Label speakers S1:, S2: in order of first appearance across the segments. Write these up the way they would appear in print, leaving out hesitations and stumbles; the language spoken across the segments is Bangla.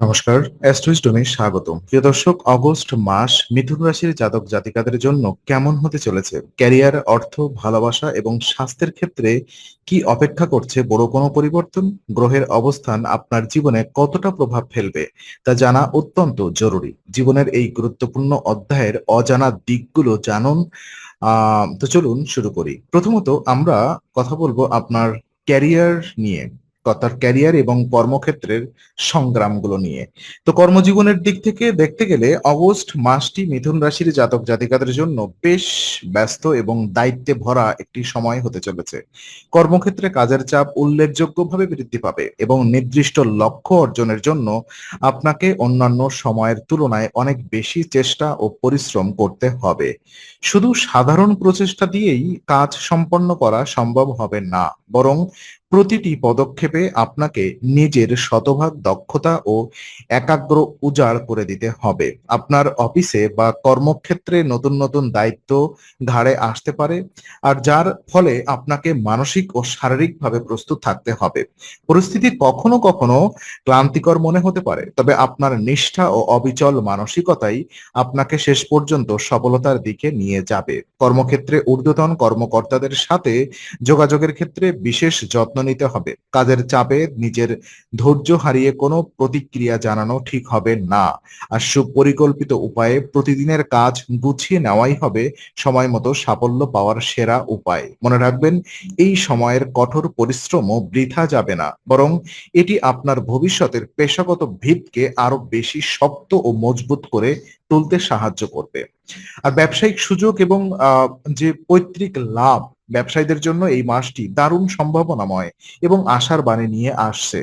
S1: নমস্কার, অ্যাস্ট্রোইস্টমে স্বাগতম। প্রিয় দর্শক, অগস্ট মাস মিথুন রাশির জাতক জাতিকাদের জন্য কেমন হতে চলেছে? ক্যারিয়ার, অর্থ, ভালোবাসা এবং স্বাস্থ্যের ক্ষেত্রে কি অপেক্ষা করছে বড় কোনো পরিবর্তন? গ্রহের অবস্থান আপনার জীবনে কতটা প্রভাব ফেলবে তা জানা অত্যন্ত জরুরি। জীবনের এই গুরুত্বপূর্ণ অধ্যায়ের অজানা দিকগুলো জানুন। তো চলুন শুরু করি। প্রথমত আমরা কথা বলবো আপনার ক্যারিয়ার নিয়ে। তার ক্যারিয়ার এবং কর্মক্ষেত্রের সংগ্রামগুলো নিয়ে। তো কর্মজীবনের দিক থেকে দেখতে গেলে অগস্ট মাসটি মিথুন রাশির জাতক জাতিকাদের জন্য বেশ ব্যস্ত এবং দায়িত্বে ভরা একটি সময় হতে চলেছে। কর্মক্ষেত্রে কাজের চাপ উল্লেখযোগ্যভাবে বৃদ্ধি পাবে এবং নির্দিষ্ট লক্ষ্য অর্জনের জন্য আপনাকে অন্যান্য সময়ের তুলনায় অনেক বেশি চেষ্টা ও পরিশ্রম করতে হবে। শুধু সাধারণ প্রচেষ্টা দিয়েই কাজ সম্পন্ন করা সম্ভব হবে না, বরং প্রতিটি পদক্ষেপে আপনাকে নিজের শতভাগ দক্ষতা ও একাগ্র উজাড় করে দিতে হবে। আপনার অফিসে বা কর্মক্ষেত্রে নতুন নতুন দায়িত্ব ঘাড়ে আসতে পারে, আর যার ফলে আপনাকে মানসিক ও শারীরিকভাবে প্রস্তুত থাকতে হবে। পরিস্থিতি কখনো কখনো ক্লান্তিকর মনে হতে পারে, তবে আপনার নিষ্ঠা ও অবিচল মানসিকতাই আপনাকে শেষ পর্যন্ত সফলতার দিকে নিয়ে যাবে। কর্মক্ষেত্রে ঊর্ধ্বতন কর্মকর্তাদের সাথে যোগাযোগের ক্ষেত্রে বিশেষ যত্ন নিতে হবে। কাজের চাপে নিজের ধৈর্য হারিয়ে কোনো প্রতিক্রিয়া জানানো ঠিক হবে না। আর সুপরিকল্পিত উপায়ে প্রতিদিনের কাজ গুছিয়ে নেওয়াই হবে সময় মতো সাফল্য পাওয়ার সেরা উপায়। মনে রাখবেন, এই সময়ের কঠোর পরিশ্রমও বৃথা যাবে না, বরং এটি আপনার ভবিষ্যতের পেশাগত ভিতকে আরো বেশি শক্ত ও মজবুত করে তুলতে সাহায্য করবে। আর ব্যবসায়িক সুযোগ এবং যে পৈতৃক লাভ, ব্যবসায়ীদের জন্য এই মাসটি দারুণ সম্ভাবনাময় এবং আশার বাণী নিয়ে আসছে।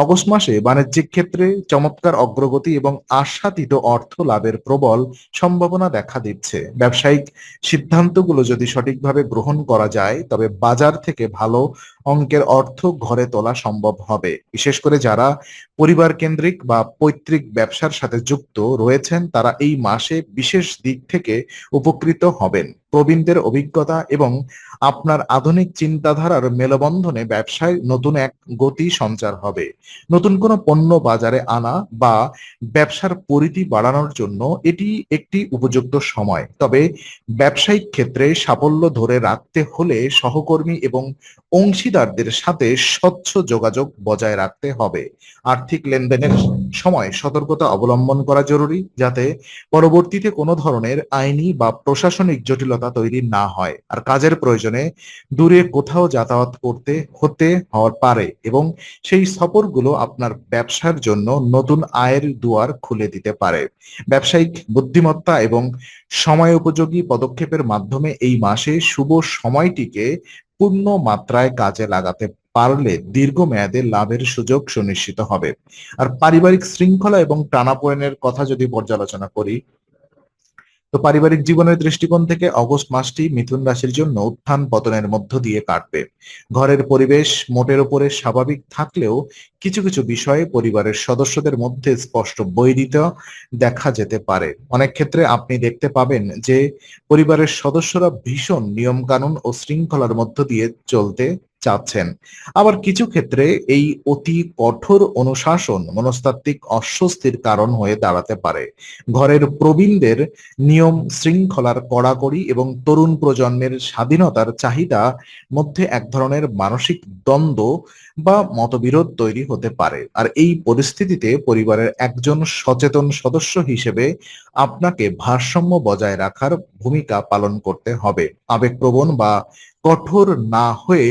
S1: অগস্ট মাসে বাণিজ্যিক ক্ষেত্রে চমৎকার অগ্রগতি এবং আশাতীত অর্থ লাভের প্রবল সম্ভাবনা দেখা দিচ্ছে। ব্যবসায়িক সিদ্ধান্তগুলো যদি সঠিকভাবে গ্রহণ করা যায়, তবে বাজার থেকে ভালো অঙ্কের অর্থ ঘরে তোলা সম্ভব হবে। বিশেষ করে যারা পরিবার কেন্দ্রিক বা পৈতৃক ব্যবসার সাথে যুক্ত রয়েছেন, তারা এই মাসে বিশেষ দিক থেকে উপকৃত হবেন। প্রবীণদের অভিজ্ঞতা এবং আপনার আধুনিক চিন্তাধারার মেলবন্ধনে ব্যবসায় নতুন এক গতি সঞ্চার হবে। নতুন কোনো পণ্য বাজারে আনা বা ব্যবসার পরিধি বাড়ানোর জন্য এটি একটি উপযুক্ত সময়। তবে ব্যবসায়িক ক্ষেত্রে সাফল্য ধরে রাখতে হলে সহকর্মী এবং অংশীদারদের সাথে স্বচ্ছ যোগাযোগ বজায় রাখতে হবে। আর্থিক লেনদেনের সময় সতর্কতা অবলম্বন করা জরুরি, যাতে পরবর্তীতে কোনো ধরনের আইনি বা প্রশাসনিক জটিলতা তৈরি না হয়। আর কাজের প্রয়োজনে দূরে কোথাও যাতায়াত করতে হতে হওয়ার পারে, এবং সেই সফরগুলো আপনার ব্যবসার জন্য নতুন আয়ের দুয়ার খুলে দিতে পারে। ব্যবসায়িক বুদ্ধিমত্তা এবং সময় উপযোগী পদক্ষেপের মাধ্যমে এই মাসে শুভ সময়টিকে পূর্ণ মাত্রায় কাজে লাগাতে পারলে দীর্ঘমেয়াদে লাভের সুযোগ সুনিশ্চিত হবে। আর পারিবারিক শৃঙ্খলা এবং টানাপোড়েনের কথা যদি পর্যালোচনা করি, তো পারিবারিক জীবনের দৃষ্টিকোণ থেকে অগস্ট মাসটি মিথুন রাশির জন্য উত্থান পতনের মধ্য দিয়ে কাটবে। ঘরের পরিবেশ মোটের উপরে স্বাভাবিক থাকলেও কিছু কিছু বিষয়ে পরিবারের সদস্যদের মধ্যে স্পষ্ট বৈরিতা দেখা যেতে পারে। অনেক ক্ষেত্রে আপনি দেখতে পাবেন যে পরিবারের সদস্যরা ভীষণ নিয়ম কানুন ও শৃঙ্খলার মধ্য দিয়ে চলতে চাচ্ছেন। আবার কিছু ক্ষেত্রে এই অতি কঠোর অনুশাসন মনস্তাত্ত্বিক অস্বস্তির কারণ হয়ে দাঁড়াতে পারে। ঘরের প্রবীণদের নিয়ম শৃঙ্খলার কড়াকড়ি এবং তরুণ প্রজন্মের স্বাধীনতার চাহিদা মধ্যে এক ধরনের মানসিক দ্বন্দ্ব বা মতবিরোধ তৈরি হতে পারে। আর এই পরিস্থিতিতে পরিবারের একজন সচেতন সদস্য হিসেবে আপনাকে ভারসাম্য বজায় রাখার ভূমিকা পালন করতে হবে। আবেগপ্রবণ বা কঠোর না হয়ে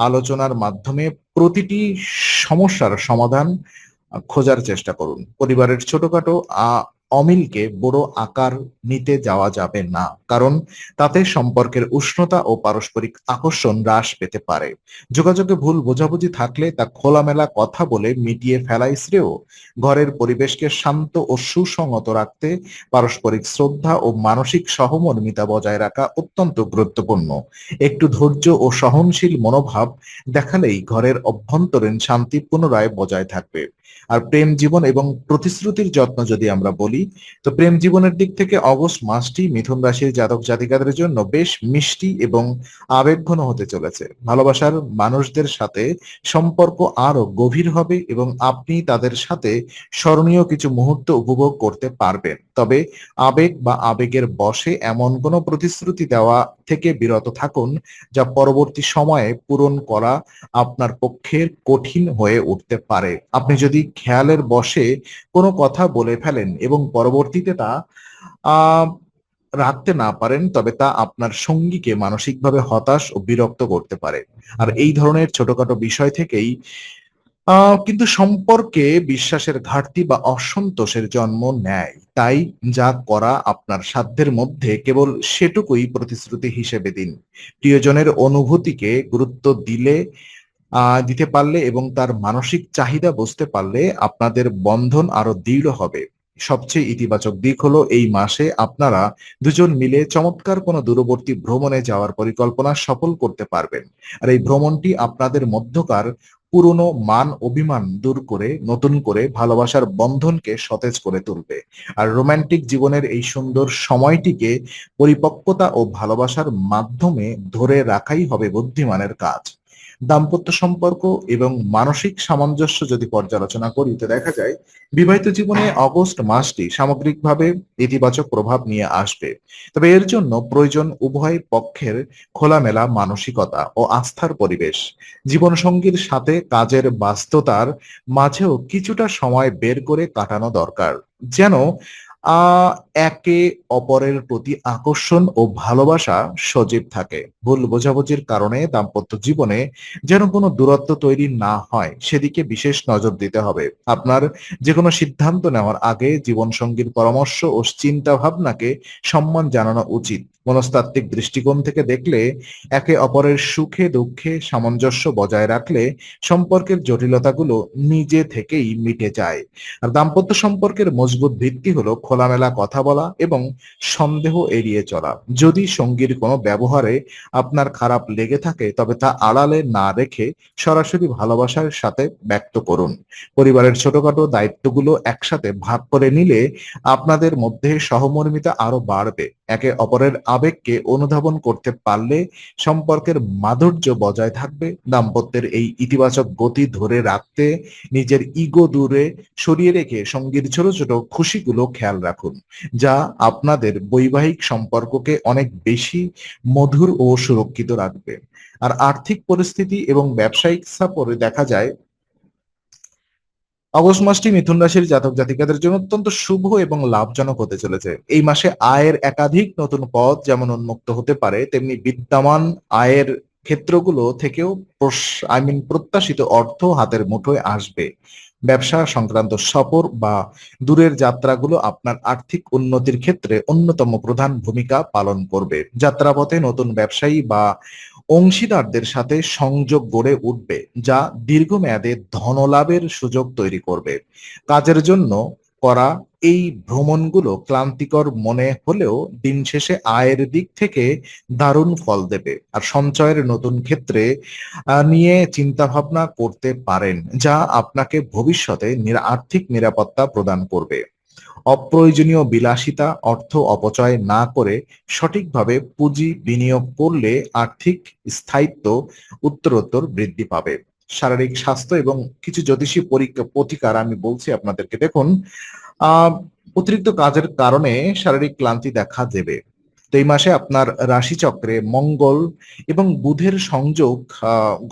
S1: আলোচনার মাধ্যমে প্রতিটি সমস্যার সমাধান খোঁজার চেষ্টা করুন। পরিবারের ছোটখাটো অমিলকে বড় আকার নিতে যাওয়া যাবে না, কারণ তাতে সম্পর্কের উষ্ণতা ও পারস্পরিক আকর্ষণ হ্রাস পেতে পারে। যোগাযোগে ভুল বোঝাবুঝি থাকলে তা খোলামেলা কথা বলে মিটিয়ে ফেলাই শ্রেয়। ঘরের পরিবেশকে শান্ত ও সুসংহত রাখতে পারস্পরিক শ্রদ্ধা ও মানসিক সহমর্মিতা বজায় রাখা অত্যন্ত গুরুত্বপূর্ণ। একটু ধৈর্য ও সহনশীল মনোভাব দেখালেই ঘরের অভ্যন্তরীণ শান্তি পুনরায় বজায় থাকবে। আর প্রেম জীবন এবং প্রতিশ্রুতির যত্ন যদি আমরা বলি, তো প্রেম জীবনের দিক থেকে অগস্ট মাসটি মিথুন রাশির জাতক জাতিকাদের জন্য বেশ মিষ্টি এবং আবেগঘন হতে চলেছে। ভালোবাসার মানুষদের সাথে সম্পর্ক আরো গভীর হবে এবং আপনি তাদের সাথে স্মরণীয় কিছু মুহূর্ত উপভোগ করতে পারবেন। তবে আবেগ বা আবেগের বশে এমন কোনো প্রতিশ্রুতি দেওয়া থেকে বিরত থাকুন যা পরবর্তী সময়ে পূরণ করা আপনার পক্ষে কঠিন হয়ে উঠতে পারে। আপনি যদি খেয়ালের বশে কোনো কথা বলে ফেলেন এবং পরবর্তীতে তা আহ রাখতে না পারেন, তবে তা আপনার সঙ্গীকে মানসিকভাবে হতাশ ও বিরক্ত করতে পারে। আর এই ধরনের ছোটখাটো বিষয় থেকেই কিন্তু সম্পর্কে বিশ্বাসের ঘাটতি বা অসন্তোষের জন্ম নেয়। তাই যা করা আপনার সাধ্যের মধ্যে কেবল সেটুকুই প্রতিশ্রুতি হিসেবে দিন। প্রিয়জনের অনুভূতিকে গুরুত্ব দিতে পারলে এবং তার মানসিক চাহিদা বুঝতে পারলে আপনাদের বন্ধন আরো দৃঢ় হবে। সবচেয়ে ইতিবাচক দিক হলো এই মাসে আপনারা দুজন মিলে চমৎকার কোনো দূরবর্তী ভ্রমণে যাওয়ার পরিকল্পনা সফল করতে পারবেন। আর এই ভ্রমণটি আপনাদের মধ্যকার পুরনো মান অভিমান দূর করে নতুন করে ভালোবাসার বন্ধনকে সতেজ করে তুলবে। আর রোমান্টিক জীবনের এই সুন্দর সময়টিকে পরিপক্কতা ও ভালোবাসার মাধ্যমে ধরে রাখাই হবে বুদ্ধিমানের কাজ। দাম্পত্য সম্পর্ক এবং মানসিক সামঞ্জস্য যদি পর্যালোচনা করি, তো দেখা যায় বিবাহিত জীবনে অগস্ট মাসটি সামগ্রিকভাবে ইতিবাচক প্রভাব নিয়ে আসবে। তবে এর জন্য প্রয়োজন উভয় পক্ষের খোলামেলা মানসিকতা ও আস্থার পরিবেশ। জীবনসঙ্গীর সাথে কাজের ব্যস্ততার মাঝেও কিছুটা সময় বের করে কাটানো দরকার, যেন আহ একে অপরের প্রতি আকর্ষণ ও ভালোবাসা সজীব থাকে। ভুল বোঝাবুঝির কারণে দাম্পত্য জীবনে যেন কোনো দূরত্ব তৈরি না হয়, সেদিকে বিশেষ নজর দিতে হবে। আপনার যে কোনো সিদ্ধান্ত নেওয়ার আগে জীবনসঙ্গীর পরামর্শ ও চিন্তা ভাবনাকে সম্মান জানানো উচিত। মনস্তাত্ত্বিক দৃষ্টিকোণ থেকে দেখলে একে অপরের সুখে দুঃখে সামঞ্জস্য বজায় রাখলে সম্পর্কের জটিলতাগুলো নিজে থেকেই মিটে যায়। আর দাম্পত্য সম্পর্কের মজবুত ভিত্তি হলো খোলামেলা কথা বলা এবং সন্দেহ এড়িয়ে চলা। যদি সঙ্গীর কোনো ব্যবহারে আপনার খারাপ লেগে থাকে, তবে তা আড়ালে না রেখে সরাসরি ভালোবাসার সাথে ব্যক্ত করুন। পরিবারের ছোটখাটো দায়িত্বগুলো একসাথে ভাগ করে নিলে আপনাদের মধ্যে সহমর্মিতা আরো বাড়বে। একে অপরের আবেগকে অনুধাবন করতে পারলে সম্পর্কের মাধুর্য বজায় থাকবে। দাম্পত্যের এই ইতিবাচক গতি ধরে রাখতে নিজের ইগো দূরে সরিয়ে রেখে সঙ্গীর ছোট ছোট খুশিগুলো খেয়াল রাখুন, যা আপনাদের বৈবাহিক সম্পর্ককে অনেক বেশি মধুর ও সুরক্ষিত রাখবে। আর আর্থিক পরিস্থিতি এবং ব্যবসায়িক সাপোর্টে দেখা যায় অগস্ট মাসটি মিথুন রাশির জাতক জাতিকাদের জন্য অত্যন্ত শুভ এবং লাভজনক হতে চলেছে। এই মাসে আয়ের একাধিক নতুন পথ যেমন উন্মুক্ত হতে পারে, তেমনি বিদ্যমান আয়ের ক্ষেত্রগুলো থেকেও প্রত্যাশিত অর্থ হাতের মুঠোয় আসবে। ব্যবসা সংক্রান্ত সফর বা দূরের যাত্রাগুলো আপনার আর্থিক উন্নতির ক্ষেত্রে অন্যতম প্রধান ভূমিকা পালন করবে। যাত্রাপথে নতুন ব্যবসায়ী বা অংশীদারদের সাথে সংযোগ গড়ে উঠবে, যা দীর্ঘমেয়াদে ধনলাভের সুযোগ তৈরি করবে। কাজের জন্য করা এই ভ্রমণগুলো ক্লান্তিকর মনে হলেও দিন শেষে আয়ের দিক থেকে দারুণ ফল দেবে। আর সঞ্চয়ের নতুন ক্ষেত্রে নিয়ে চিন্তা ভাবনা করতে পারেন, যা আপনাকে ভবিষ্যতে আর্থিক নিরাপত্তা প্রদান করবে। অপ্রয়োজনীয় বিলাসিতা অর্থ অপচয় না করে সঠিকভাবে পুঁজি বিনিয়োগ করলে আর্থিক স্থায়িত্ব উত্তরোত্তর বৃদ্ধি পাবে। শারীরিক স্বাস্থ্য এবং কিছু জ্যোতিষী প্রতিকার আমি বলছি আপনাদেরকে। দেখুন, আহ অতিরিক্ত কাজের কারণে শারীরিক ক্লান্তি দেখা দেবে। তো এই মাসে আপনার রাশিচক্রে মঙ্গল এবং বুধের সংযোগ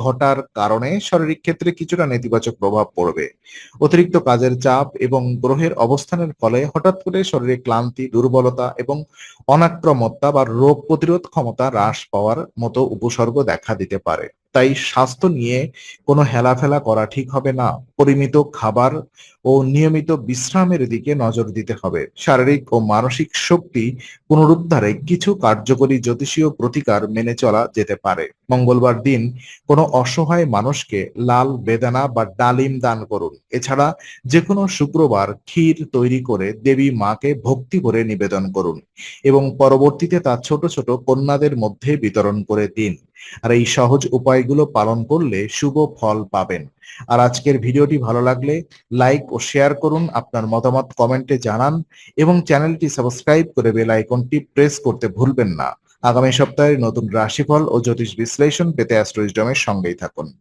S1: ঘটার কারণে শারীরিক ক্ষেত্রে কিছুটা নেতিবাচক প্রভাব পড়বে। অতিরিক্ত কাজের চাপ এবং গ্রহের অবস্থানের ফলে হঠাৎ করে শরীরে ক্লান্তি, দুর্বলতা এবং অনাক্রমতা বা রোগ প্রতিরোধ ক্ষমতা হ্রাস পাওয়ার মতো উপসর্গ দেখা দিতে পারে। তাই স্বাস্থ্য নিয়ে কোনো হেলাফেলা করা ঠিক হবে না। পরিমিত খাবার ও নিয়মিত বিশ্রামের দিকে নজর দিতে হবে। শারীরিক ও মানসিক শক্তি পুনরুদ্ধারে কিছু কার্যকরী জ্যোতিষীয় প্রতিকার মেনে চলা যেতে পারে। মঙ্গলবার দিন কোনো অসহায় মানুষকে লাল বেদানা বা ডালিম দান করুন। এছাড়া যে কোনো শুক্রবার ক্ষীর তৈরি করে দেবী মাকে ভক্তি করে নিবেদন করুন এবং পরবর্তীতে তা ছোট ছোট কন্যাদের মধ্যে বিতরণ করে দিন। আর এই সহজ উপায়গুলো পালন করলে শুভ ফল পাবেন। আর আজকের ভিডিওটি ভালো লাগলে লাইক ও শেয়ার করুন, আপনার মতামত কমেন্টে জানান এবং চ্যানেলটি সাবস্ক্রাইব করে বেল আইকনটি প্রেস করতে ভুলবেন না। আগামী সপ্তাহে নতুন রাশিফল ও জ্যোতিষ বিশ্লেষণ পেতে অ্যাস্ট্রো উইজডমের সঙ্গেই থাকুন।